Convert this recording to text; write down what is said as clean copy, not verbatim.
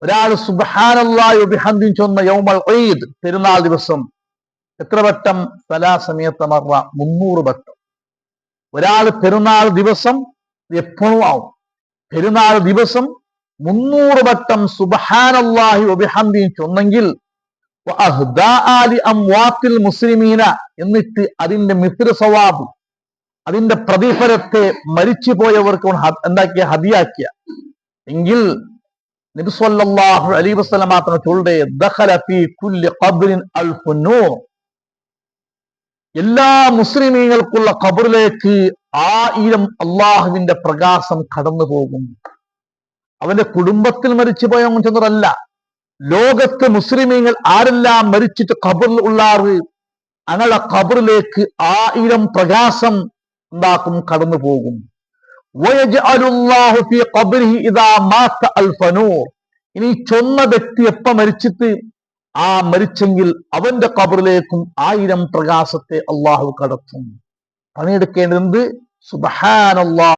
ഒരാൾ സുബ്ഹാനല്ലാഹി വബിഹംദിഹി ചൊന്ന യൗമൽ ഈദ് പെരുന്നാൾ ദിവസം എത്ര വട്ടം? സലാസമിയത്ത മറ, 300 വട്ടം. ഒരാൾ പെരുന്നാൾ ദിവസം എപ്പോഴും ആവും, പെരുന്നാൾ ദിവസം 300 വട്ടം സുബ്ഹാനല്ലാഹി വബിഹംദിഹി ചൊന്നെങ്കിൽ മുസ്ലിമീന, എന്നിട്ട് അതിന്റെ മിസ്ർ സവാബ്, അതിന്റെ പ്രതിഫലത്തെ മരിച്ചുപോയവർക്ക് എന്താക്കിയ, ഹദിയാക്കിയ എങ്കിൽ നബി സ്വല്ലല്ലാഹു അലൈഹി വസല്ലം മാത്രം ചൊല്ലുടെ ദഖല ഫീ കുല്ലി ഖബ്റിൻ അൽഫു നൂർ, എല്ലാ മുസ്ലിമീങ്ങൾക്കുള്ള ഖബറിലേക്ക് 1000 അള്ളാഹുവിന്റെ പ്രകാശം കടന്നു പോകും. അവന്റെ കുടുംബത്തിൽ മരിച്ചുപോയ ചെന്നതല്ല, ലോകത്ത് മുസ്ലിമീങ്ങൾ ആരെല്ലാം മരിച്ചിട്ട് ഖബറിൽ ഉള്ളാറ്, അങ്ങനെ ഖബറിലേക്ക് 1000 പ്രകാശം എന്താക്കും, കടന്നു പോകും. ഇനി ചൊന്ന വ്യക്തി എപ്പ മരിച്ചിട്ട് മരിച്ചെങ്കിൽ അവന്റെ ഖബറിലേക്കും 1000 പ്രകാശത്തെ അള്ളാഹു കടത്തും. പണിയെടുക്കേണ്ടത് സുബ്ഹാനല്ലാഹ്.